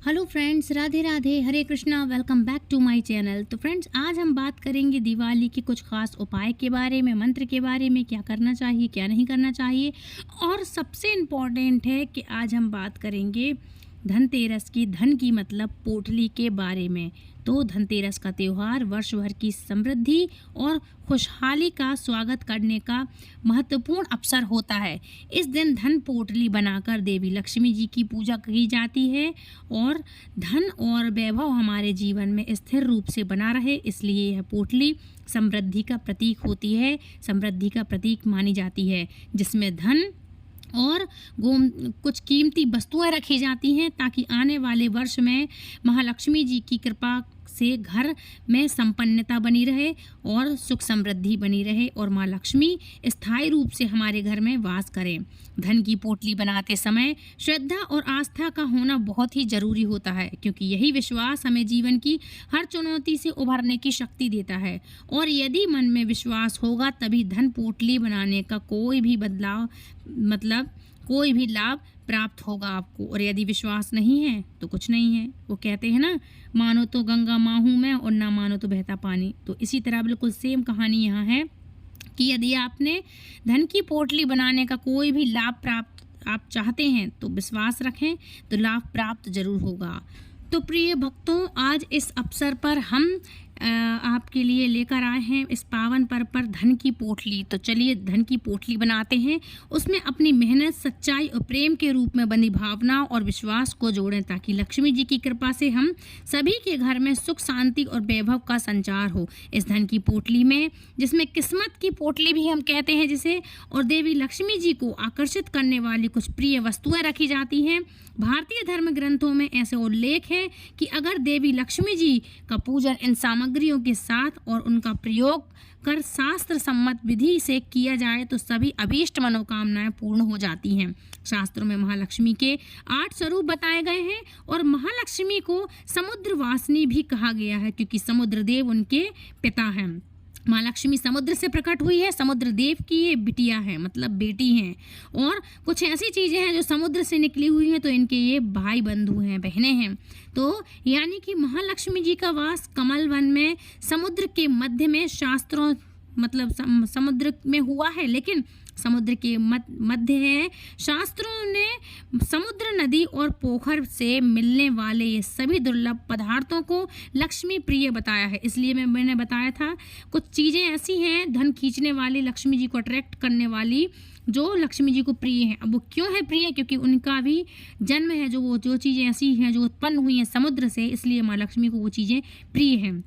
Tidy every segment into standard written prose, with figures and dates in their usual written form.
Hello friends, Radhe Radhe, Hare Krishna. Welcome back to my channel. तो friends, आज हम बात करेंगे दिवाली के कुछ खास उपाय के बारे में, मंत्र के बारे में, क्या करना चाहिए क्या नहीं करना चाहिए। और सबसे इम्पॉर्टेंट है कि आज हम बात करेंगे धनतेरस की, धन की मतलब पोटली के बारे में। तो धनतेरस का त्यौहार वर्ष भर की समृद्धि और खुशहाली का स्वागत करने का महत्वपूर्ण अवसर होता है। इस दिन धन पोटली बनाकर देवी लक्ष्मी जी की पूजा की जाती है और धन और वैभव हमारे जीवन में स्थिर रूप से बना रहे, इसलिए यह पोटली समृद्धि का प्रतीक होती है, समृद्धि का प्रतीक मानी जाती है, जिसमें धन और कुछ कीमती वस्तुएं रखी जाती हैं ताकि आने वाले वर्ष में महालक्ष्मी जी की कृपा से घर में संपन्नता बनी रहे और सुख समृद्धि बनी रहे और माँ लक्ष्मी स्थायी रूप से हमारे घर में वास करें। धन की पोटली बनाते समय श्रद्धा और आस्था का होना बहुत ही जरूरी होता है, क्योंकि यही विश्वास हमें जीवन की हर चुनौती से उभरने की शक्ति देता है। और यदि मन में विश्वास होगा तभी धन पोटली बनाने का कोई भी लाभ प्राप्त होगा आपको। और यदि विश्वास नहीं है तो कुछ नहीं है। वो कहते हैं ना, मानो तो गंगा माँ हूँ मैं और ना मानो तो बहता पानी। तो इसी तरह बिल्कुल सेम कहानी यहाँ है कि यदि आपने धन की पोटली बनाने का कोई भी लाभ प्राप्त आप चाहते हैं तो विश्वास रखें तो लाभ प्राप्त जरूर होगा। तो प्रिय भक्तों, आज इस अवसर पर हम आपके लिए लेकर आए हैं इस पावन पर्व पर धन की पोटली। तो चलिए धन की पोटली बनाते हैं, उसमें अपनी मेहनत, सच्चाई और प्रेम के रूप में बनी भावना और विश्वास को जोड़ें ताकि लक्ष्मी जी की कृपा से हम सभी के घर में सुख, शांति और वैभव का संचार हो। इस धन की पोटली में, जिसमें किस्मत की पोटली भी हम कहते हैं जिसे, और देवी लक्ष्मी जी को आकर्षित करने वाली कुछ प्रिय वस्तुएं रखी जाती हैं। भारतीय धर्म ग्रंथों में ऐसे उल्लेख है कि अगर देवी लक्ष्मी जी का पूजन इन सामग्रियों के साथ और उनका प्रयोग कर शास्त्र सम्मत विधि से किया जाए तो सभी अभीष्ट मनोकामनाएं पूर्ण हो जाती हैं। शास्त्रों में महालक्ष्मी के 8 स्वरूप बताए गए हैं और महालक्ष्मी को समुद्र वासिनी भी कहा गया है, क्योंकि समुद्र देव उनके पिता हैं। माँ लक्ष्मी समुद्र से प्रकट हुई है, समुद्र देव की ये बिटिया है, मतलब बेटी हैं। और कुछ ऐसी चीज़ें हैं जो समुद्र से निकली हुई हैं, तो इनके ये भाई बंधु हैं, बहनें हैं। तो यानी कि महालक्ष्मी जी का वास कमल वन में समुद्र के मध्य में, शास्त्रों मतलब समुद्र में हुआ है, लेकिन समुद्र के मध्य है। शास्त्रों ने समुद्र, नदी और पोखर से मिलने वाले ये सभी दुर्लभ पदार्थों को लक्ष्मी प्रिय बताया है। इसलिए मैंने बताया था कुछ चीज़ें ऐसी हैं धन खींचने वाली, लक्ष्मी जी को अट्रैक्ट करने वाली, जो लक्ष्मी जी को प्रिय हैं। अब वो क्यों है प्रिय? क्योंकि उनका भी जन्म है, जो चीज़ें ऐसी हैं जो उत्पन्न हुई हैं समुद्र से, इसलिए माँ लक्ष्मी को वो चीज़ें प्रिय हैं।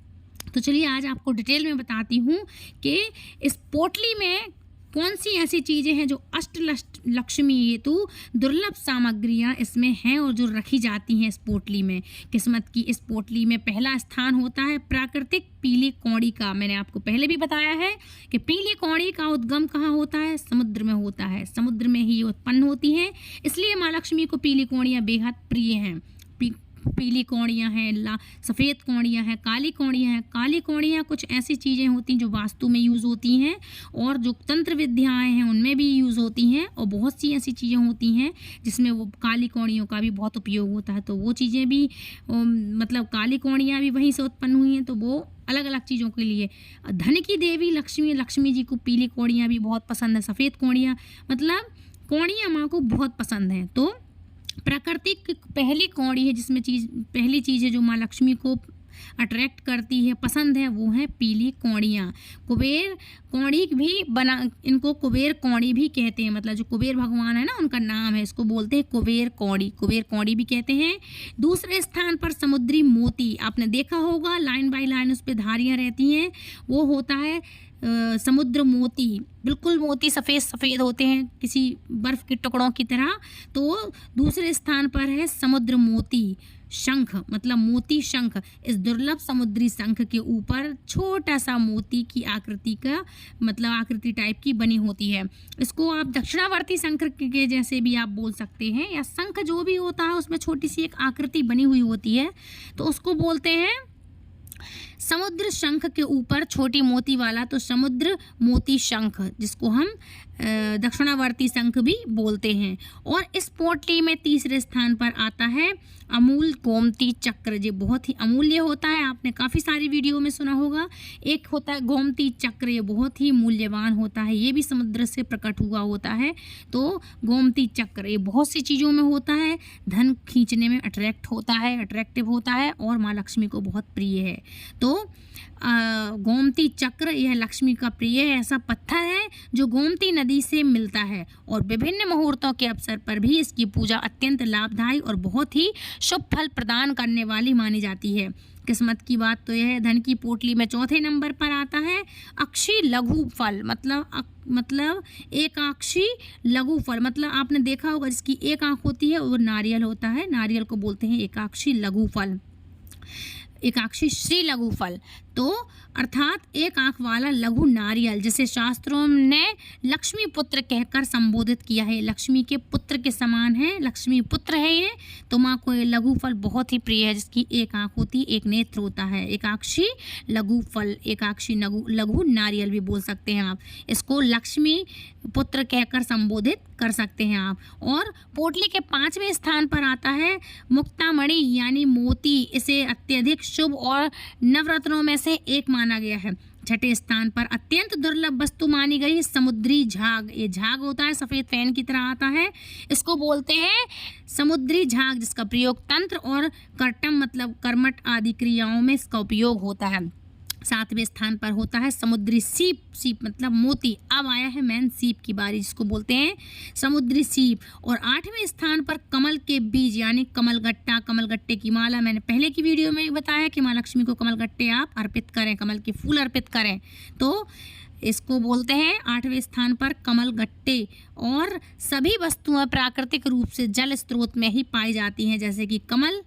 तो चलिए आज आपको डिटेल में बताती हूँ कि इस पोटली में कौन सी ऐसी चीज़ें हैं जो लक्ष्मी हेतु दुर्लभ सामग्रियां इसमें हैं और जो रखी जाती हैं इस पोटली में। किस्मत की इस पोटली में पहला स्थान होता है प्राकृतिक पीली कौड़ी का। मैंने आपको पहले भी बताया है कि पीली कौड़ी का उद्गम कहाँ होता है? समुद्र में होता है, समुद्र में ही उत्पन्न होती हैं, इसलिए माँ लक्ष्मी को पीली कौड़ियाँ बेहद प्रिय हैं। पीली कौड़ियाँ हैं, सफ़ेद कौड़ियाँ हैं, काली कौड़ियाँ हैं। काली कौड़ियाँ कुछ ऐसी चीज़ें होती हैं जो वास्तु में यूज़ होती हैं और जो तंत्र विद्याएँ हैं उनमें भी यूज़ होती हैं, और बहुत सी ऐसी चीज़ें होती हैं जिसमें वो काली कौड़ियों का भी बहुत उपयोग होता है। तो वो चीज़ें भी मतलब काली कौड़ियाँ भी वहीं से उत्पन्न हुई हैं, तो वो अलग अलग चीज़ों के लिए। धन की देवी लक्ष्मी जी को पीली कौड़ियाँ भी बहुत पसंद है। सफ़ेद कौड़ियाँ मतलब कौड़ियाँ माँ को बहुत पसंद हैं। तो प्राकृतिक पहली कौड़ी है, जिसमें पहली चीज़ है जो माँ लक्ष्मी को अट्रैक्ट करती है, पसंद है, वो है पीली कौड़ियाँ। कुबेर कौड़ी भी इनको कुबेर कौड़ी भी कहते हैं, मतलब जो कुबेर भगवान है ना उनका नाम है, इसको बोलते हैं कुबेर कौड़ी भी कहते हैं। दूसरे स्थान पर समुद्री मोती, आपने देखा होगा लाइन बाय लाइन उस पर धारियाँ रहती हैं, वो होता है समुद्र मोती। बिल्कुल मोती सफ़ेद सफ़ेद होते हैं, किसी बर्फ़ के टुकड़ों की तरह। तो दूसरे स्थान पर है समुद्र मोती। शंख मतलब मोती शंख, इस दुर्लभ समुद्री शंख के ऊपर छोटा सा मोती की आकृति का मतलब आकृति टाइप की बनी होती है। इसको आप दक्षिणावर्ती शंख के जैसे भी आप बोल सकते हैं, या शंख जो भी होता है उसमें छोटी सी एक आकृति बनी हुई होती है, तो उसको बोलते हैं समुद्र शंख के ऊपर छोटी मोती वाला तो समुद्र मोती शंख, जिसको हम दक्षिणावर्ती शंख भी बोलते हैं। और इस पोटली में तीसरे स्थान पर आता है अमूल गोमती चक्र। ये बहुत ही अमूल्य होता है, आपने काफ़ी सारी वीडियो में सुना होगा। एक होता है गोमती चक्र, ये बहुत ही मूल्यवान होता है, ये भी समुद्र से प्रकट हुआ होता है। तो गोमती चक्र ये बहुत सी चीज़ों में होता है, धन खींचने में अट्रैक्टिव होता है और माँ लक्ष्मी को बहुत प्रिय है। तो गोमती चक्र यह लक्ष्मी का प्रिय ऐसा पत्थर है जो गोमती नदी से मिलता है और विभिन्न मुहूर्तों के अवसर पर भी इसकी पूजा अत्यंत लाभदायी और बहुत ही शुभ फल प्रदान करने वाली मानी जाती है। किस्मत की बात तो यह है, धन की पोटली में चौथे नंबर पर आता है अक्षी लघु फल, मतलब एकाक्षी लघु फल, मतलब आपने देखा होगा जिसकी एक आंख होती है वो नारियल होता है, नारियल को बोलते हैं एकाक्षी लघु फल, एकाक्षी श्री लघु फल। तो अर्थात एक आंख वाला लघु नारियल, जिसे शास्त्रों ने लक्ष्मी पुत्र कहकर संबोधित किया है, लक्ष्मी के पुत्र के समान है, लक्ष्मी पुत्र है ये। तो माँ को ये लघु फल बहुत ही प्रिय है, जिसकी एक आंख होती है, एक नेत्र होता है, एकाक्षी लघु फल, एकाक्षी लघु नारियल भी बोल सकते हैं आप, इसको लक्ष्मी पुत्र कहकर संबोधित कर सकते हैं आप। और पोटली के 5वें स्थान पर आता है मुक्तामणि यानी मोती, इसे अत्यधिक शुभ और नवरत्नों में से एक माना गया है। छठे स्थान पर अत्यंत दुर्लभ वस्तु मानी गई समुद्री झाग, ये झाग होता है सफ़ेद फैन की तरह आता है, इसको बोलते हैं समुद्री झाग, जिसका प्रयोग तंत्र और कर्टम मतलब कर्मठ आदि क्रियाओं में इसका उपयोग होता है। 7वें स्थान पर होता है समुद्री सीप, सीप मतलब मोती। अब आया है मैन सीप की बारी, जिसको बोलते हैं समुद्री सीप। और 8वें स्थान पर कमल के बीज यानी कमलगट्टा, कमलगट्टे की माला। मैंने पहले की वीडियो में बताया कि माँ लक्ष्मी को कमलगट्टे आप अर्पित करें, कमल के फूल अर्पित करें, तो इसको बोलते हैं 8वें स्थान पर कमलगट्टे। और सभी वस्तुएं प्राकृतिक रूप से जल स्रोत में ही पाई जाती हैं, जैसे कि कमल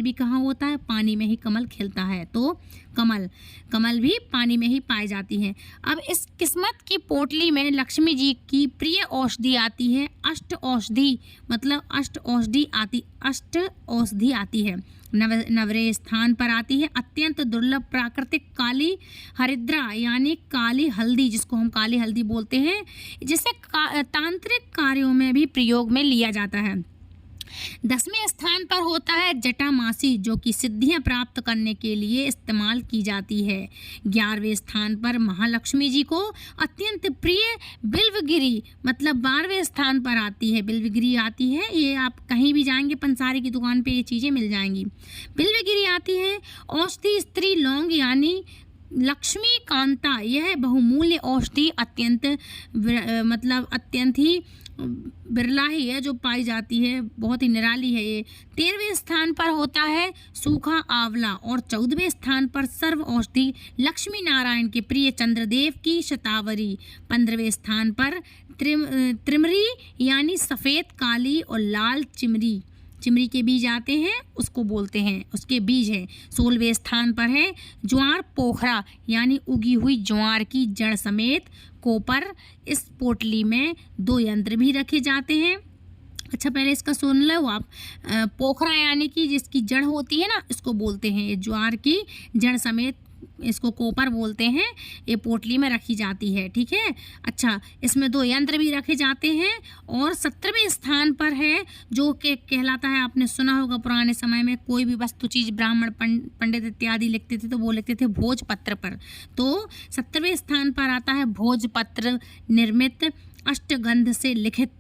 भी कहाँ होता है, पानी में ही कमल खिलता है, तो कमल भी पानी में ही पाई जाती हैं। अब इस किस्मत की पोटली में लक्ष्मी जी की प्रिय औषधि आती है अष्ट औषधि, मतलब अष्ट औषधि आती है। 9वें स्थान पर आती है अत्यंत दुर्लभ प्राकृतिक काली हरिद्रा यानी काली हल्दी, जिसको हम काली हल्दी बोलते हैं, जिसे तांत्रिक कार्यों में भी प्रयोग में लिया जाता है। 10वें स्थान पर होता है जटामासी, जो कि सिद्धियां प्राप्त करने के लिए इस्तेमाल की जाती है। 11वें स्थान पर महालक्ष्मी जी को अत्यंत प्रिय बिल्वगिरी, मतलब 12वें स्थान पर आती है बिल्वगिरी आती है, ये आप कहीं भी जाएंगे पंसारी की दुकान पे ये चीज़ें मिल जाएंगी। बिल्वगिरी आती है औषधि स्त्री लौंग यानी लक्ष्मी कांता, यह बहुमूल्य औषधि अत्यंत ही बिरला ही है जो पाई जाती है, बहुत ही निराली है ये। 13वें स्थान पर होता है सूखा आंवला और 14वें स्थान पर सर्व औषधि लक्ष्मी नारायण के प्रिय चंद्रदेव की शतावरी। 15वें स्थान पर त्रिमरी यानी सफ़ेद काली और लाल चिमरी के बीज आते हैं, उसको बोलते हैं, उसके बीज हैं। 16वें स्थान पर है ज्वार पोखरा यानी उगी हुई ज्वार की जड़ समेत कोपर। इस पोटली में 2 यंत्र भी रखे जाते हैं। अच्छा पहले इसका सुन लो आप, पोखरा यानी कि जिसकी जड़ होती है ना, इसको बोलते हैं ये ज्वार की जड़ समेत, इसको कोपर बोलते हैं, ये पोटली में रखी जाती है, ठीक है। अच्छा इसमें 2 यंत्र भी रखे जाते हैं। और 17वें स्थान पर है जो कि कहलाता है, आपने सुना होगा पुराने समय में कोई भी वस्तु चीज़ ब्राह्मण पंडित इत्यादि लिखते थे तो वो लिखते थे भोजपत्र पर, तो 17वें स्थान पर आता है भोजपत्र निर्मित अष्टगंध से लिखित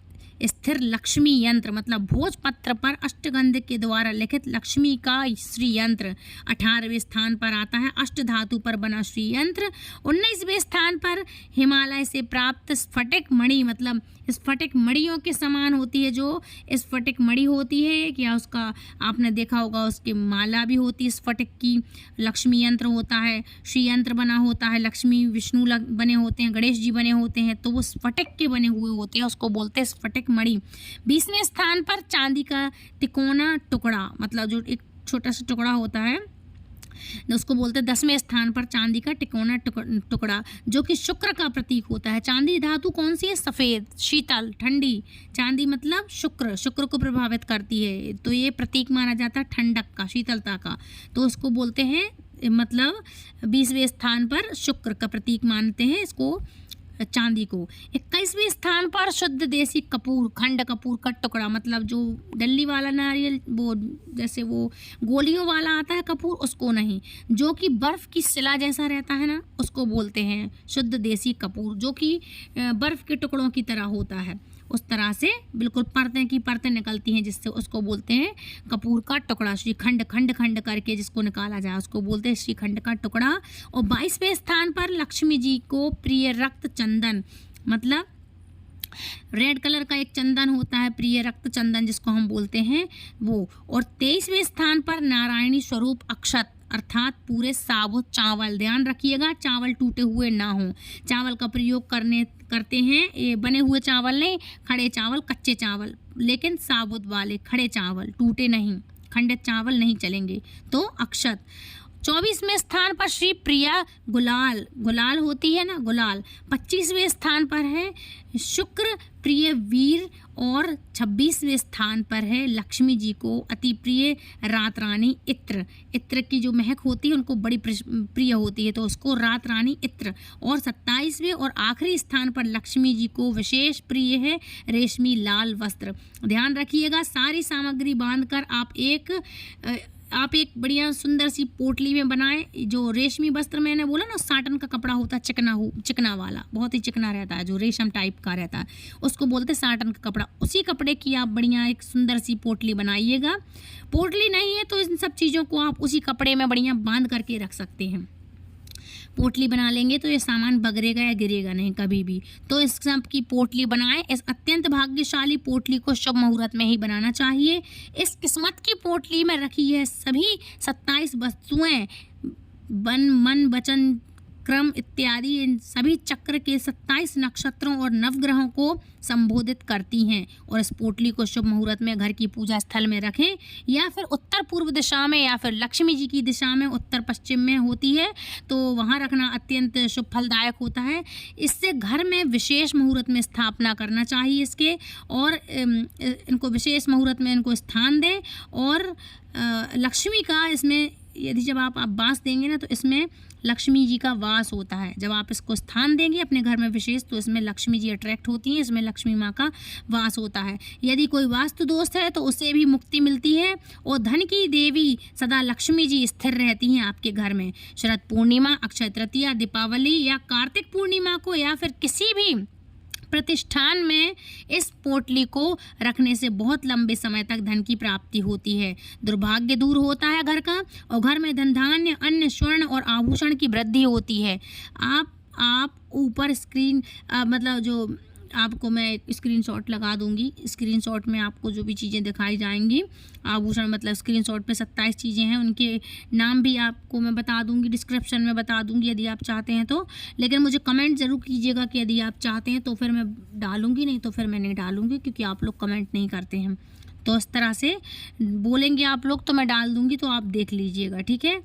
स्थिर लक्ष्मी यंत्र, मतलब भोजपत्र पर अष्टगंध के द्वारा लिखित लक्ष्मी का श्री यंत्र। 18वें स्थान पर आता है अष्ट धातु पर बना श्री यंत्र। 19वें स्थान पर हिमालय से प्राप्त स्फटिक मणि, मतलब स्फटिक मणियों के समान होती है, जो स्फटिक मणि होती है क्या उसका आपने देखा होगा, उसकी माला भी होती है स्फटिक की। लक्ष्मी यंत्र होता है, श्री यंत्र बना होता है, लक्ष्मी विष्णु बने होते हैं, गणेश जी बने होते हैं, तो वो स्फटिक के बने हुए होते हैं, उसको बोलते हैं स्फटिक मणि। 20वें स्थान पर चांदी का तिकोना टुकड़ा, मतलब जो एक छोटा सा टुकड़ा होता है उसको बोलते हैं। 10वें स्थान पर चांदी का तिकोना टुकड़ा जो कि शुक्र का प्रतीक होता है। चांदी धातु कौन सी है? सफ़ेद, शीतल, ठंडी। चांदी मतलब शुक्र को प्रभावित करती है, तो ये प्रतीक माना जाता है ठंडक का, शीतलता का, तो उसको बोलते हैं मतलब 20वें स्थान पर शुक्र का प्रतीक मानते हैं इसको, चांदी को। 21वें स्थान पर शुद्ध देसी कपूर, खंड कपूर का टुकड़ा, मतलब जो डल्ली वाला नारियल, वो जैसे वो गोलियों वाला आता है कपूर, उसको नहीं, जो कि बर्फ़ की शिला जैसा रहता है ना, उसको बोलते हैं शुद्ध देसी कपूर, जो कि बर्फ़ के टुकड़ों की तरह होता है। उस तरह से बिल्कुल परतें की परतें निकलती हैं, जिससे उसको बोलते हैं कपूर का टुकड़ा। श्रीखंड, खंड खंड करके जिसको निकाला जाए उसको बोलते हैं श्रीखंड का टुकड़ा। और 22वें स्थान पर लक्ष्मी जी को प्रिय रक्त चंदन, मतलब रेड कलर का एक चंदन होता है, प्रिय रक्त चंदन जिसको हम बोलते हैं वो। और 23वें स्थान पर नारायणी स्वरूप अक्षत, अर्थात पूरे साबुत चावल। ध्यान रखिएगा, चावल टूटे हुए ना हो। चावल का प्रयोग करते हैं, ये बने हुए चावल नहीं, खड़े चावल, कच्चे चावल, लेकिन साबुत वाले खड़े चावल, टूटे नहीं, खंडित चावल नहीं चलेंगे। तो अक्षत। 24वें स्थान पर श्री प्रिया गुलाल, गुलाल होती है ना, गुलाल। 25वें स्थान पर है शुक्र प्रिय वीर। और 26वें स्थान पर है लक्ष्मी जी को अति प्रिय रात रानी इत्र। इत्र की जो महक होती है उनको बड़ी प्रिय होती है, तो उसको रात रानी इत्र। और 27वें और आखिरी स्थान पर लक्ष्मी जी को विशेष प्रिय है रेशमी लाल वस्त्र। ध्यान रखिएगा, सारी सामग्री बांधकर आप एक बढ़िया सुंदर सी पोटली में बनाएं। जो रेशमी वस्त्र मैंने बोला ना, साटन का कपड़ा होता है, चिकना वाला, बहुत ही चिकना रहता है, जो रेशम टाइप का रहता है, उसको बोलते हैं साटन का कपड़ा। उसी कपड़े की आप बढ़िया एक सुंदर सी पोटली बनाइएगा। पोटली नहीं है तो इन सब चीज़ों को आप उसी कपड़े में बढ़िया बांध करके रख सकते हैं। पोटली बना लेंगे तो ये सामान बगरेगा या गिरेगा नहीं कभी भी। तो इस सब की पोटली बनाएं। इस अत्यंत भाग्यशाली पोटली को शुभ मुहूर्त में ही बनाना चाहिए। इस किस्मत की पोटली में रखी है सभी 27 वस्तुएं, मन वचन क्रम इत्यादि, इन सभी चक्र के 27 नक्षत्रों और नवग्रहों को संबोधित करती हैं। और इस पोटली को शुभ मुहूर्त में घर की पूजा स्थल में रखें, या फिर उत्तर पूर्व दिशा में, या फिर लक्ष्मी जी की दिशा में उत्तर पश्चिम में होती है तो वहाँ रखना अत्यंत शुभ फलदायक होता है। इससे घर में विशेष मुहूर्त में स्थापना करना चाहिए इसके, और इनको विशेष मुहूर्त में इनको स्थान दें। और लक्ष्मी का इसमें यदि जब आप वास देंगे ना, तो इसमें लक्ष्मी जी का वास होता है। जब आप इसको स्थान देंगे अपने घर में विशेष, तो इसमें लक्ष्मी जी अट्रैक्ट होती हैं, इसमें लक्ष्मी माँ का वास होता है। यदि कोई वास्तु दोष है तो उससे भी मुक्ति मिलती है। और धन की देवी सदा लक्ष्मी जी स्थिर रहती हैं आपके घर में। शरद पूर्णिमा, अक्षय तृतीया, दीपावली या कार्तिक पूर्णिमा को, या फिर किसी भी प्रतिष्ठान में इस पोटली को रखने से बहुत लंबे समय तक धन की प्राप्ति होती है, दुर्भाग्य दूर होता है घर का, और घर में धन धान्य, अन्न, स्वर्ण और आभूषण की वृद्धि होती है। आप ऊपर स्क्रीन मतलब जो आपको मैं स्क्रीनशॉट लगा दूंगी, स्क्रीनशॉट में आपको जो भी चीज़ें दिखाई जाएंगी आभूषण, मतलब स्क्रीनशॉट पे 27 चीज़ें हैं, उनके नाम भी आपको मैं बता दूंगी, डिस्क्रिप्शन में बता दूंगी यदि आप चाहते हैं तो। लेकिन मुझे कमेंट ज़रूर कीजिएगा कि यदि आप चाहते हैं तो फिर मैं डालूंगी, नहीं तो फिर मैं नहीं डालूंगी, क्योंकि आप लोग कमेंट नहीं करते हैं। तो इस तरह से बोलेंगे आप लोग तो मैं डाल दूँगी, तो आप देख लीजिएगा, ठीक है।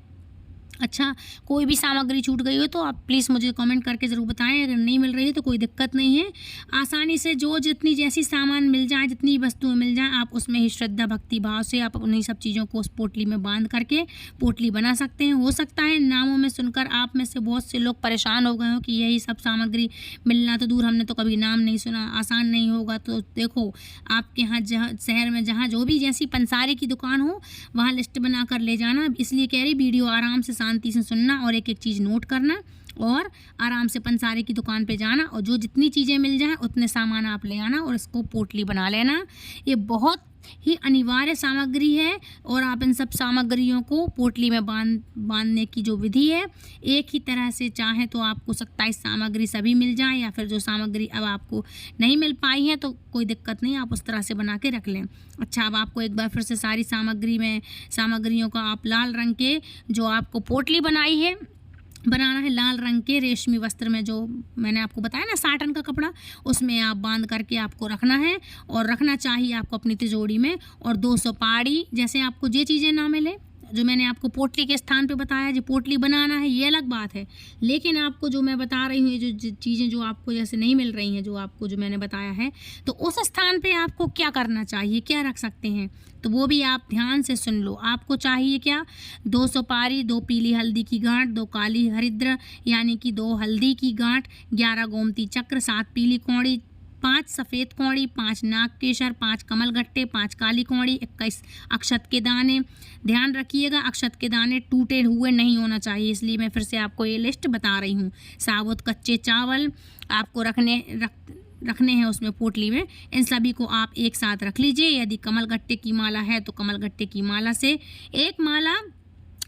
अच्छा, कोई भी सामग्री छूट गई हो तो आप प्लीज़ मुझे कमेंट करके ज़रूर बताएं। अगर नहीं मिल रही है तो कोई दिक्कत नहीं है, आसानी से जो जितनी जैसी सामान मिल जाए, जितनी वस्तुएं मिल जाएं, आप उसमें ही श्रद्धा भक्ति भाव से आप उन्हीं सब चीज़ों को उस पोटली में बांध करके पोटली बना सकते हैं। हो सकता है नामों में सुनकर आप में से बहुत से लोग परेशान हो गए हो कि यही सब सामग्री मिलना तो दूर, हमने तो कभी नाम नहीं सुना, आसान नहीं होगा। तो देखो, आपके यहाँ शहर में जहाँ जो भी जैसी पंसारी की दुकान हो वहाँ लिस्ट बना कर ले जाना। इसलिए कह रही वीडियो आराम से शांति से सुनना और एक एक चीज़ नोट करना, और आराम से पंसारी की दुकान पे जाना, और जो जितनी चीज़ें मिल जाएं उतने सामान आप ले आना और इसको पोटली बना लेना। ये बहुत ही अनिवार्य सामग्री है, और आप इन सब सामग्रियों को पोटली में बांधने की जो विधि है, एक ही तरह से चाहें तो आपको 27 सामग्री सभी मिल जाए, या फिर जो सामग्री अब आपको नहीं मिल पाई है तो कोई दिक्कत नहीं, आप उस तरह से बना के रख लें। अच्छा, अब आपको एक बार फिर से सारी सामग्रियों का आप लाल रंग के जो आपको पोटली बनाना है, लाल रंग के रेशमी वस्त्र में, जो मैंने आपको बताया ना साटन का कपड़ा, उसमें आप बांध करके आपको रखना है। और रखना चाहिए आपको अपनी तिजोरी में। और 200 पाड़ी, जैसे आपको जे चीज़ें ना मिले, जो मैंने आपको पोटली के स्थान पे बताया, जो पोटली बनाना है ये अलग बात है, लेकिन आपको जो मैं बता रही हूँ ये जो चीज़ें जो आपको जैसे नहीं मिल रही हैं, जो आपको जो मैंने बताया है, तो उस स्थान पे आपको क्या करना चाहिए, क्या रख सकते हैं, तो वो भी आप ध्यान से सुन लो। आपको चाहिए क्या, 2 सुपारी, 2 पीली हल्दी की गांठ, 2 काली हरिद्र यानी कि 2 हल्दी की गांठ, 11 गोमती चक्र, 7 पीली कौड़ी, 5 सफ़ेद कौड़ी, 5 नाग केसर, 5 कमल गट्टे, 5 काली कौड़ी, 21 अक्षत के दाने। ध्यान रखिएगा अक्षत के दाने टूटे हुए नहीं होना चाहिए, इसलिए मैं फिर से आपको ये लिस्ट बता रही हूँ। साबुत कच्चे चावल आपको रखने हैं उसमें पोटली में, इन सभी को आप एक साथ रख लीजिए। यदि कमल गट्टे की माला है तो कमल गट्टे की माला से एक माला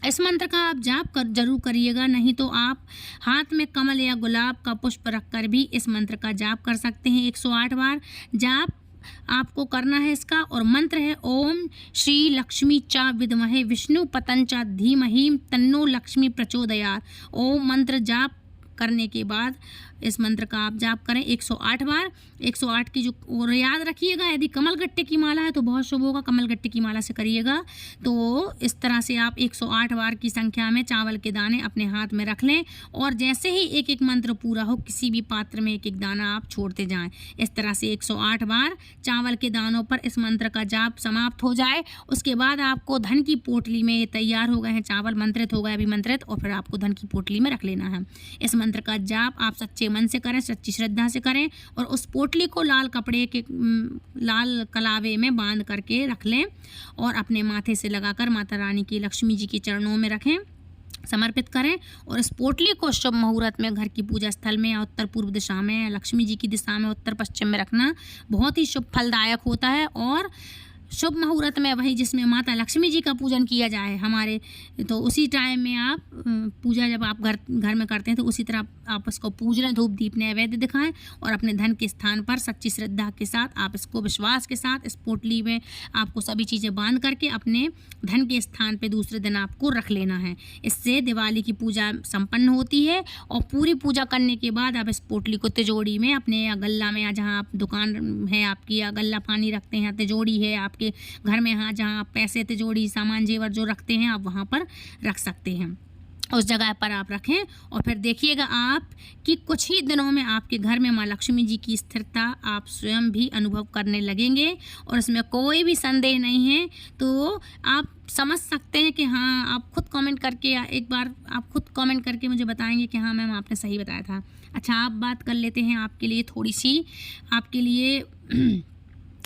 इस मंत्र का आप जाप जरूर करिएगा, नहीं तो आप हाथ में कमल या गुलाब का पुष्प रखकर भी इस मंत्र का जाप कर सकते हैं। 108 बार जाप आपको करना है इसका, और मंत्र है ओम श्री लक्ष्मी चा विद्महे विष्णु पतंचा धीमहि तन्नो लक्ष्मी प्रचोदयात्। ओम मंत्र जाप करने के बाद इस मंत्र का आप जाप करें 108 बार। 108 की जो, और याद रखिएगा यदि कमल गट्टे की माला है तो बहुत शुभ होगा, कमल गट्टे की माला से करिएगा। तो इस तरह से आप 108 बार की संख्या में चावल के दाने अपने हाथ में रख लें, और जैसे ही एक एक मंत्र पूरा हो किसी भी पात्र में एक एक दाना आप छोड़ते जाएं। इस तरह से 108 बार चावल के दानों पर इस मंत्र का जाप समाप्त हो जाए, उसके बाद आपको धन की पोटली में, ये तैयार हो गए हैं चावल, मंत्रित हो गए अभिमंत्रित, और फिर आपको धन की पोटली में रख लेना है। इस मंत्र का जाप आप सच्चे मन से करें, सच्ची श्रद्धा से करें, और उस पोटली को लाल कपड़े के लाल कलावे में बांध करके रख लें, और अपने माथे से लगाकर माता रानी की, लक्ष्मी जी के चरणों में रखें, समर्पित करें। और इस पोटली को शुभ मुहूर्त में घर की पूजा स्थल में या उत्तर पूर्व दिशा में या लक्ष्मी जी की दिशा में उत्तर पश्चिम में रखना बहुत ही शुभ फलदायक होता है। और शुभ मुहूर्त में वही जिसमें माता लक्ष्मी जी का पूजन किया जाए हमारे, तो उसी टाइम में आप पूजा जब आप घर में करते हैं तो उसी तरह आप इसको पूज लें, धूप दीप नैवेद्य दिखाएं, और अपने धन के स्थान पर सच्ची श्रद्धा के साथ आप इसको विश्वास के साथ इस पोटली में आपको सभी चीज़ें बांध करके अपने धन के स्थान पे दूसरे दिन आपको रख लेना है। इससे दिवाली की पूजा संपन्न होती है, और पूरी पूजा करने के बाद आप इस पोटली को तिजोरी में अपने या गल्ला में, या जहाँ आप दुकान है आपकी या गल्ला पानी रखते हैं, तिजोरी है आपके घर में, हाँ जहाँ आप पैसे तिजोरी सामान जेवर जो रखते हैं आप वहाँ पर रख सकते हैं, उस जगह पर आप रखें। और फिर देखिएगा आप कि कुछ ही दिनों में आपके घर में माँ लक्ष्मी जी की स्थिरता आप स्वयं भी अनुभव करने लगेंगे, और इसमें कोई भी संदेह नहीं है। तो आप समझ सकते हैं कि हाँ, आप खुद कमेंट करके, एक बार आप खुद कमेंट करके मुझे बताएंगे कि हाँ मैम आपने सही बताया था। अच्छा, आप बात कर लेते हैं आपके लिए थोड़ी सी, आपके लिए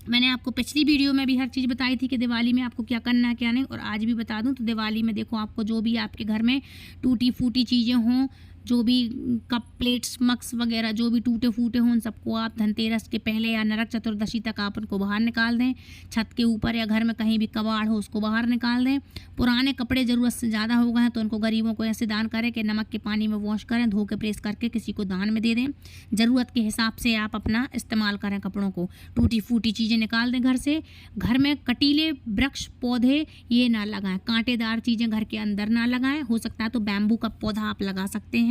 मैंने आपको पिछली वीडियो में भी हर चीज़ बताई थी कि दिवाली में आपको क्या करना है क्या नहीं, और आज भी बता दूं। तो दिवाली में देखो, आपको जो भी आपके घर में टूटी फूटी चीज़ें हों, जो भी कप प्लेट्स मग्स वगैरह जो भी टूटे फूटे हों, उन सबको आप धनतेरस के पहले या नरक चतुर्दशी तक आप उनको बाहर निकाल दें। छत के ऊपर या घर में कहीं भी कबाड़ हो उसको बाहर निकाल दें। पुराने कपड़े ज़रूरत से ज़्यादा हो गए हैं तो उनको गरीबों को ऐसे दान करें कि नमक के पानी में वॉश करें, धो के प्रेस करके किसी को दान में दे दें। ज़रूरत के हिसाब से आप अपना इस्तेमाल करें कपड़ों को। टूटी फूटी चीज़ें निकाल दें घर से। घर में कटीले वृक्ष पौधे ये ना लगाएं, कांटेदार चीज़ें घर के अंदर ना लगाएं। हो सकता है तो बैम्बू का पौधा आप लगा सकते हैं,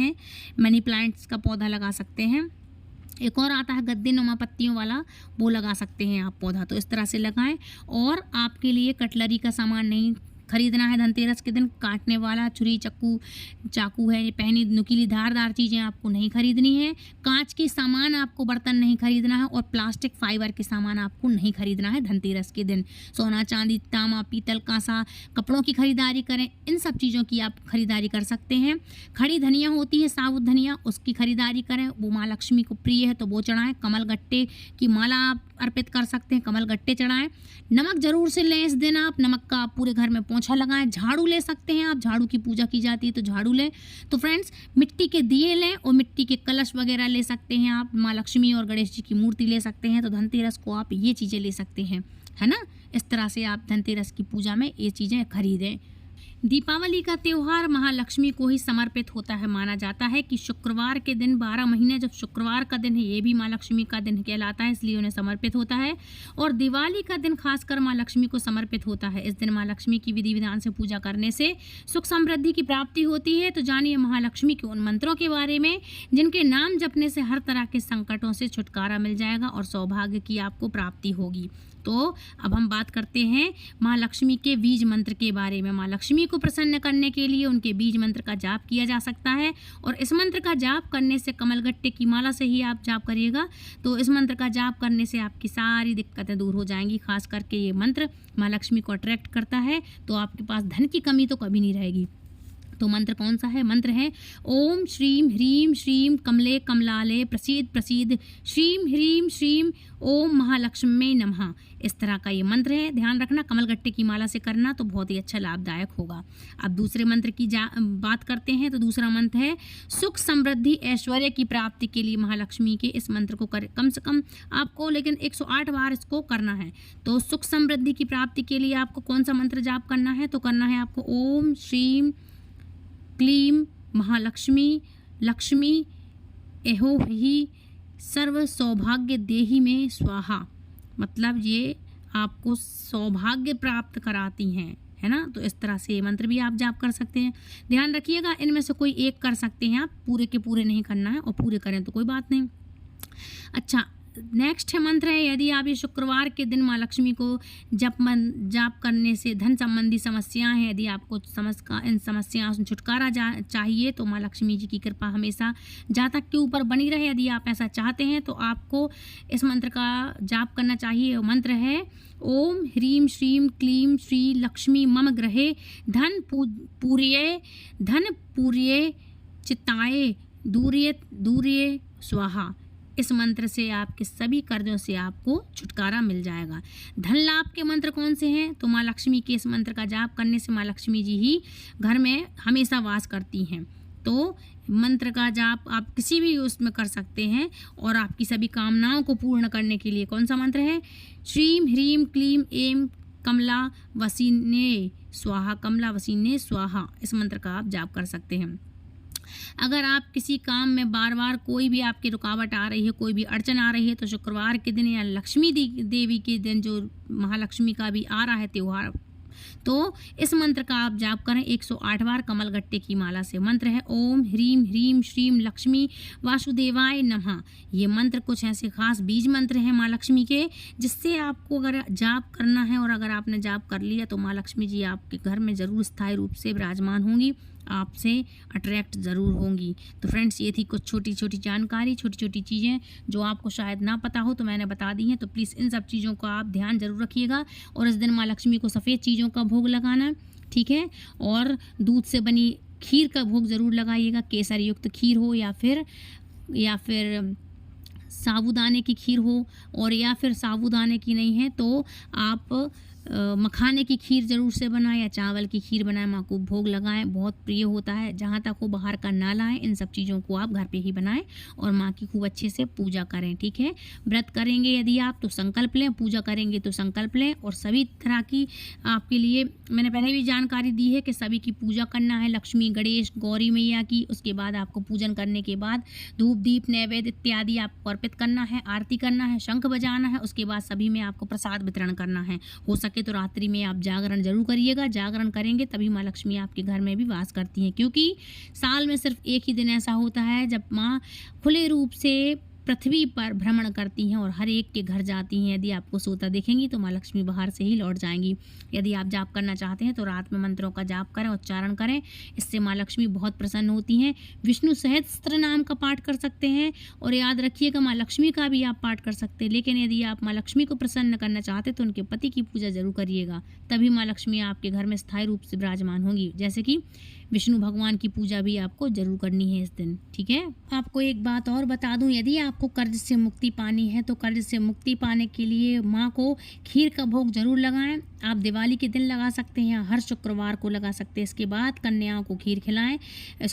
मनी प्लांट्स का पौधा लगा सकते हैं। एक और आता है गद्दे नुमा पत्तियों वाला, वो लगा सकते हैं आप पौधा। तो इस तरह से लगाएं। और आपके लिए कटलरी का सामान नहीं खरीदना है धनतेरस के दिन। काटने वाला छुरी चाकू है, पहनी नुकीली धारदार चीज़ें आपको नहीं खरीदनी है। कांच के सामान आपको बर्तन नहीं खरीदना है, और प्लास्टिक फाइबर के सामान आपको नहीं खरीदना है धनतेरस के दिन। सोना चांदी तांबा पीतल कांसा कपड़ों की खरीदारी करें, इन सब चीज़ों की आप खरीदारी कर सकते हैं। खड़ी धनिया होती है साबुत धनिया, उसकी खरीदारी करें, वो माँ लक्ष्मी को प्रिय है तो वो चढ़ाएं। कमल गट्टे की माला आप अर्पित कर सकते हैं, कमल गट्टे चढ़ाएं। नमक जरूर से लें इस दिन आप, नमक का आप पूरे घर में पोंछा लगाएं। झाड़ू ले सकते हैं आप, झाड़ू की पूजा की जाती है तो झाड़ू लें। तो फ्रेंड्स, मिट्टी के दिए लें, और मिट्टी के कलश वगैरह ले सकते हैं आप। माँ लक्ष्मी और गणेश जी की मूर्ति ले सकते हैं। तो धनतेरस को आप ये चीज़ें ले सकते हैं, है ना। इस तरह से आप धनतेरस की पूजा में ये चीज़ें खरीदें। दीपावली का त्यौहार महालक्ष्मी को ही समर्पित होता है। माना जाता है कि शुक्रवार के दिन 12 महीने जब शुक्रवार का दिन है, ये भी माँ लक्ष्मी का दिन कहलाता है, इसलिए उन्हें समर्पित होता है। और दिवाली का दिन खासकर माँ लक्ष्मी को समर्पित होता है। इस दिन माँ लक्ष्मी की विधि विधान से पूजा करने से सुख समृद्धि की प्राप्ति होती है। तो जानिए महालक्ष्मी के उन मंत्रों के बारे में जिनके नाम जपने से हर तरह के संकटों से छुटकारा मिल जाएगा और सौभाग्य की आपको प्राप्ति होगी। तो अब हम बात करते हैं माँ लक्ष्मी के बीज मंत्र के बारे में। माँ लक्ष्मी को प्रसन्न करने के लिए उनके बीज मंत्र का जाप किया जा सकता है, और इस मंत्र का जाप करने से कमलगट्टे की माला से ही आप जाप करिएगा, तो इस मंत्र का जाप करने से आपकी सारी दिक्कतें दूर हो जाएंगी। खास करके ये मंत्र माँ लक्ष्मी को अट्रैक्ट करता है, तो आपके पास धन की कमी तो कभी नहीं रहेगी। तो मंत्र कौन सा है? मंत्र है ओम श्रीम ह्रीम श्रीम कमले कमलाले प्रसीद प्रसीद श्रीम ह्रीम श्रीम ओम महालक्ष्मी नमः। इस तरह का ये मंत्र है, ध्यान रखना कमलगट्टे की माला से करना तो बहुत ही अच्छा लाभदायक होगा। अब दूसरे मंत्र की बात करते हैं, तो दूसरा मंत्र है सुख समृद्धि ऐश्वर्य की प्राप्ति के लिए महालक्ष्मी के इस मंत्र को कम से कम आपको लेकिन 108 बार इसको करना है। तो सुख समृद्धि की प्राप्ति के लिए आपको कौन सा मंत्र जाप करना है? तो करना है आपको ओम श्रीम क्लीम महालक्ष्मी लक्ष्मी एहो ही सर्व सौभाग्य देही में स्वाहा। मतलब ये आपको सौभाग्य प्राप्त कराती हैं, है ना। तो इस तरह से ये मंत्र भी आप जाप कर सकते हैं। ध्यान रखिएगा इनमें से कोई एक कर सकते हैं आप, पूरे के पूरे नहीं करना है, और पूरे करें तो कोई बात नहीं। अच्छा, नेक्स्ट है मंत्र है यदि आप ये शुक्रवार के दिन माँ लक्ष्मी को जाप करने से धन संबंधी समस्याएं हैं, यदि आपको इन समस्याओं से छुटकारा चाहिए तो माँ लक्ष्मी जी की कृपा हमेशा जातक के ऊपर बनी रहे, यदि आप ऐसा चाहते हैं तो आपको इस मंत्र का जाप करना चाहिए। मंत्र है ओम ह्रीम श्रीम क्लीम श्री लक्ष्मी मम ग्रहे धन पूर्ये चित्ताये दूर्ये स्वाहा। इस मंत्र से आपके सभी कर्जों से आपको छुटकारा मिल जाएगा। धन लाभ के मंत्र कौन से हैं? तो माँ लक्ष्मी के इस मंत्र का जाप करने से माँ लक्ष्मी जी ही घर में हमेशा वास करती हैं। तो मंत्र का जाप आप किसी भी उसमें कर सकते हैं, और आपकी सभी कामनाओं को पूर्ण करने के लिए कौन सा मंत्र है? श्रीम ह्रीम क्लीम एम कमला वसीने स्वाहा, कमला वसीने स्वाहा। इस मंत्र का आप जाप कर सकते हैं। अगर आप किसी काम में बार बार कोई भी आपकी रुकावट आ रही है, कोई भी अड़चन आ रही है, तो शुक्रवार के दिन या लक्ष्मी देवी के दिन जो महालक्ष्मी का भी आ रहा है त्यौहार, तो इस मंत्र का आप जाप करें 108 बार कमलगट्टे की माला से। मंत्र है ओम ह्रीम ह्रीम श्रीम लक्ष्मी वासुदेवाय नमः। ये मंत्र कुछ ऐसे खास बीज मंत्र हैं माँ लक्ष्मी के, जिससे आपको अगर जाप करना है और अगर आपने जाप कर लिया तो माँ लक्ष्मी जी आपके घर में ज़रूर स्थायी रूप से विराजमान होंगी, आपसे अट्रैक्ट ज़रूर होंगी। तो फ्रेंड्स, ये थी कुछ छोटी छोटी जानकारी, छोटी छोटी चीज़ें जो आपको शायद ना पता हो तो मैंने बता दी हैं। तो प्लीज़ इन सब चीज़ों का आप ध्यान ज़रूर रखिएगा, और इस दिन माँ लक्ष्मी को सफ़ेद चीज़ों का भोग लगाना, ठीक है, और दूध से बनी खीर का भोग ज़रूर लगाइएगा। केसर युक्त खीर हो या फिर साबूदाने की खीर हो, और या फिर साबूदाने की नहीं है तो आप मखाने की खीर ज़रूर से बनाएं या चावल की खीर बनाएं, माँ को भोग लगाएं, बहुत प्रिय होता है। जहाँ तक हो बाहर का ना लाएं, इन सब चीज़ों को आप घर पे ही बनाएं और माँ की खूब अच्छे से पूजा करें, ठीक है। व्रत करेंगे यदि आप तो संकल्प लें, पूजा करेंगे तो संकल्प लें, और सभी तरह की आपके लिए मैंने पहले भी जानकारी दी है कि सभी की पूजा करना है, लक्ष्मी गणेश गौरी मैया की। उसके बाद आपको पूजन करने के बाद धूप दीप नैवेद्य इत्यादि आपको अर्पित करना है, आरती करना है, शंख बजाना है। उसके बाद सभी में आपको प्रसाद वितरण करना है। हो सके तो रात्रि में आप जागरण जरूर करिएगा, जागरण करेंगे तभी माँ लक्ष्मी आपके घर में भी वास करती हैं, क्योंकि साल में सिर्फ एक ही दिन ऐसा होता है जब माँ खुले रूप से पृथ्वी पर भ्रमण करती हैं और हर एक के घर जाती हैं। यदि आपको सोता देखेंगी तो माँ लक्ष्मी बाहर से ही लौट जाएंगी। यदि आप जाप करना चाहते हैं तो रात में मंत्रों का जाप करें, उच्चारण करें, इससे माँ लक्ष्मी बहुत प्रसन्न होती हैं। विष्णु सहस्त्र नाम का पाठ कर सकते हैं, और याद रखिएगा माँ लक्ष्मी का भी आप पाठ कर सकते हैं। लेकिन यदि आप माँ लक्ष्मी को प्रसन्न करना चाहते हैं तो उनके पति की पूजा जरूर करिएगा, तभी माँ लक्ष्मी आपके घर में स्थायी रूप से विराजमान होंगी। जैसे कि विष्णु भगवान की पूजा भी आपको जरूर करनी है इस दिन, ठीक है। आपको एक बात और बता दूं, यदि आपको कर्ज से मुक्ति पानी है तो कर्ज से मुक्ति पाने के लिए माँ को खीर का भोग जरूर लगाएं। आप दिवाली के दिन लगा सकते हैं, हर शुक्रवार को लगा सकते हैं। इसके बाद कन्याओं को खीर खिलाएं,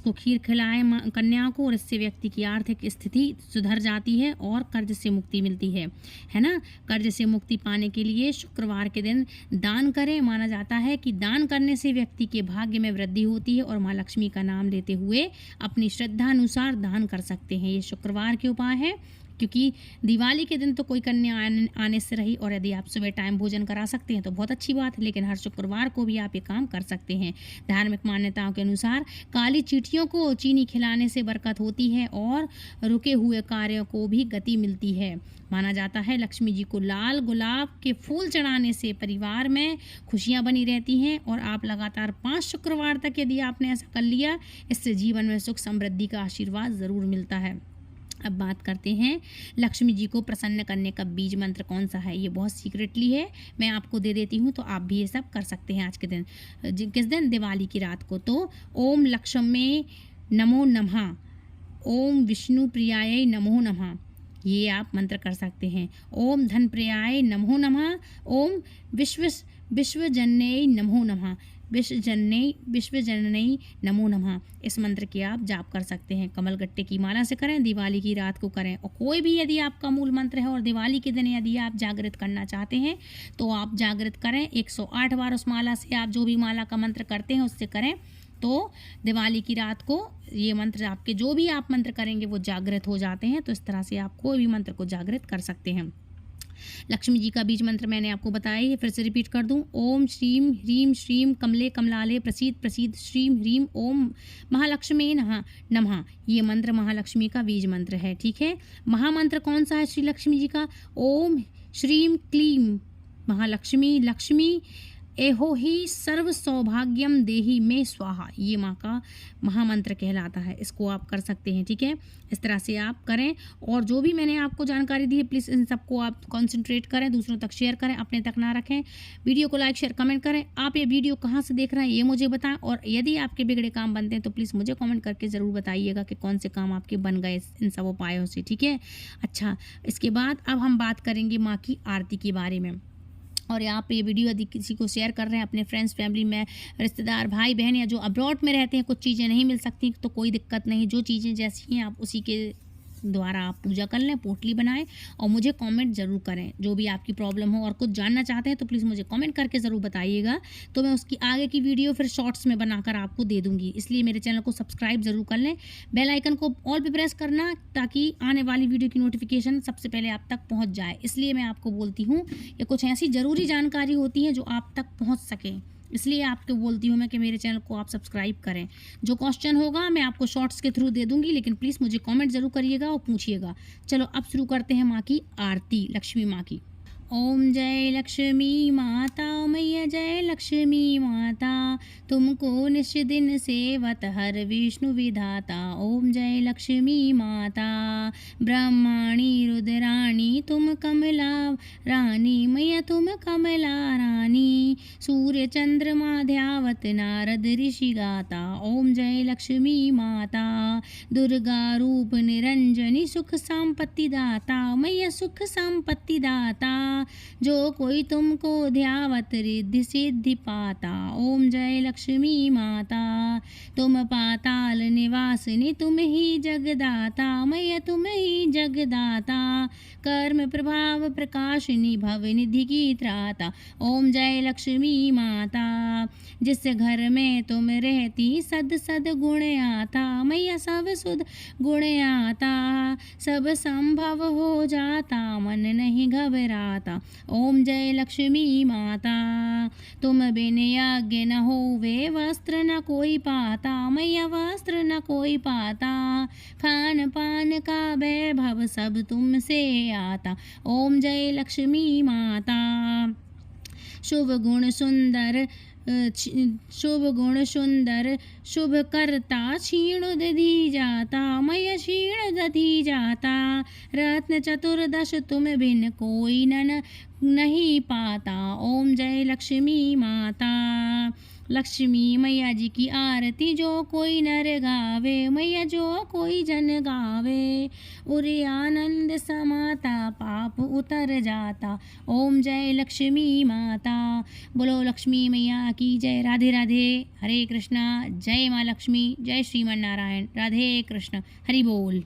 खीर खिलाएं कन्याओं को, और इससे व्यक्ति की आर्थिक स्थिति सुधर जाती है और कर्ज से मुक्ति मिलती है ना। कर्ज से मुक्ति पाने के लिए शुक्रवार के दिन दान करें। माना जाता है कि दान करने से व्यक्ति के भाग्य में वृद्धि होती है, और माँ लक्ष्मी का नाम लेते हुए अपनी श्रद्धा अनुसार दान कर सकते हैं। ये शुक्रवार के उपाय है। क्योंकि दिवाली के दिन तो कोई कन्या आने से रही, और यदि आप सुबह टाइम भोजन करा सकते हैं तो बहुत अच्छी बात है, लेकिन हर शुक्रवार को भी आप ये काम कर सकते हैं। धार्मिक मान्यताओं के अनुसार काली चींटियों को चीनी खिलाने से बरकत होती है और रुके हुए कार्यों को भी गति मिलती है। माना जाता है लक्ष्मी जी को लाल गुलाब के फूल चढ़ाने से परिवार में खुशियां बनी रहती हैं, और आप लगातार 5 शुक्रवार तक यदि आपने ऐसा कर लिया, इससे जीवन में सुख समृद्धि का आशीर्वाद ज़रूर मिलता है। अब बात करते हैं लक्ष्मी जी को प्रसन्न करने का बीज मंत्र कौन सा है। ये बहुत सीक्रेटली है, मैं आपको दे देती हूँ, तो आप भी ये सब कर सकते हैं आज के दिन। किस दिन? दिवाली की रात को। तो ओम लक्ष्मी नमो नमः, ओम विष्णु प्रियाय नमो नमः, ये आप मंत्र कर सकते हैं। ओम धन प्रियाय नमो नमः, ओम विश्वजनने नमो नमः, विश्वजननी नमो नमः। इस मंत्र के आप जाप कर सकते हैं। कमल गट्टे की माला से करें, दिवाली की रात को करें, और कोई भी यदि आपका मूल मंत्र है और दिवाली के दिन यदि आप जागृत करना चाहते हैं तो आप जागृत करें। 108 बार उस माला से, आप जो भी माला का मंत्र करते हैं उससे करें, तो दिवाली की रात को ये मंत्र, आपके जो भी आप मंत्र करेंगे वो जागृत हो जाते हैं। तो इस तरह से आप कोई भी मंत्र को जागृत कर सकते हैं। लक्ष्मी जी का बीज मंत्र मैंने आपको बताया है, फिर से रिपीट कर दूं। ओम श्रीम ह्रीम श्रीम कमले कमलाले प्रसीद प्रसीद श्रीम ह्रीम ओम महालक्ष्मी नमः। ये मंत्र महालक्ष्मी का बीज मंत्र है। ठीक है, महामंत्र कौन सा है श्री लक्ष्मी जी का? ओम श्रीम क्लीम महालक्ष्मी लक्ष्मी एहो ही सर्व सौभाग्यम देही में स्वाहा, ये माँ का महामंत्र कहलाता है। इसको आप कर सकते हैं। ठीक है, इस तरह से आप करें, और जो भी मैंने आपको जानकारी दी है प्लीज़ इन सबको आप कंसंट्रेट करें, दूसरों तक शेयर करें, अपने तक ना रखें। वीडियो को लाइक शेयर कमेंट करें। आप ये वीडियो कहाँ से देख रहे हैं ये मुझे बताएं, और यदि आपके बिगड़े काम बनते हैं तो प्लीज़ मुझे कमेंट करके ज़रूर बताइएगा कि कौन से काम आपके बन गए इन सब उपायों से। ठीक है, अच्छा, इसके बाद अब हम बात करेंगे माँ की आरती के बारे में। और आप ये वीडियो यदि किसी को शेयर कर रहे हैं अपने फ्रेंड्स फैमिली में, रिश्तेदार भाई बहन, या जो अब्रॉड में रहते हैं, कुछ चीज़ें नहीं मिल सकती तो कोई दिक्कत नहीं, जो चीज़ें जैसी हैं आप उसी के द्वारा आप पूजा कर लें, पोटली बनाएं, और मुझे कमेंट ज़रूर करें। जो भी आपकी प्रॉब्लम हो और कुछ जानना चाहते हैं तो प्लीज़ मुझे कमेंट करके ज़रूर बताइएगा, तो मैं उसकी आगे की वीडियो फिर शॉर्ट्स में बनाकर आपको दे दूँगी। इसलिए मेरे चैनल को सब्सक्राइब ज़रूर कर लें, बेल आइकन को ऑल पे प्रेस करना, ताकि आने वाली वीडियो की नोटिफिकेशन सबसे पहले आप तक पहुँच जाए। इसलिए मैं आपको बोलती हूँ कि कुछ ऐसी ज़रूरी जानकारी होती है जो आप तक पहुँच सके, इसलिए आपको बोलती हूँ मैं कि मेरे चैनल को आप सब्सक्राइब करें। जो क्वेश्चन होगा मैं आपको शॉर्ट्स के थ्रू दे दूँगी, लेकिन प्लीज़ मुझे कमेंट ज़रूर करिएगा और पूछिएगा। चलो अब शुरू करते हैं माँ की आरती, लक्ष्मी माँ की। ओम जय लक्ष्मी माता मैया जय लक्ष्मी माता, तुमको निश्च दिन सेवत हर विष्णु विधाता। ओम जय लक्ष्मी माता ब्रह्माणी रुद्राणी तुम कमला रानी, मैया तुम कमला रानी। सूर्य चंद्रमा ध्यावत नारद ऋषि गाता। ओम जय लक्ष्मी माता दुर्गा रूप निरंजनी सुख संपत्ति दाता, मैया सुख संपत्ति दाता। जो कोई तुमको ध्यावत रिद्धि सिद्धि पाता। ओम जय लक्ष्मी माता तुम पाताल निवासिनी तुम ही जगदाता, मैया तुम ही जगदाता। कर्म प्रभाव प्रकाशिनी भव निधि की त्राता। ओम जय लक्ष्मी माता जिस घर में तुम रहती सद सद गुण आता, मैया सब सुध गुण आता। सब संभव हो जाता मन नहीं घबराता। ओम जय लक्ष्मी माता तुम बिन यज्ञ न होवे वस्त्र न कोई पाता, मैया वस्त्र न कोई पाता। खान पान का वैभव सब तुमसे आता। ओम जय लक्ष्मी माता शुभ गुण सुंदर शुभ करता क्षीण दधी जाता, मैया क्षीण दधी जाता। रत्न चतुर्दश तुम बिन कोई नहीं पाता। ओम जय लक्ष्मी माता लक्ष्मी मैया जी की आरती जो कोई नर गावे, मैया जो कोई जन गावे। उरे आनंद समाता पाप उतर जाता। ओम जय लक्ष्मी माता बोलो लक्ष्मी मैया की जय। राधे राधे, हरे कृष्णा, जय माँ लक्ष्मी, जय श्रीमन नारायण, राधे कृष्ण, हरि बोल।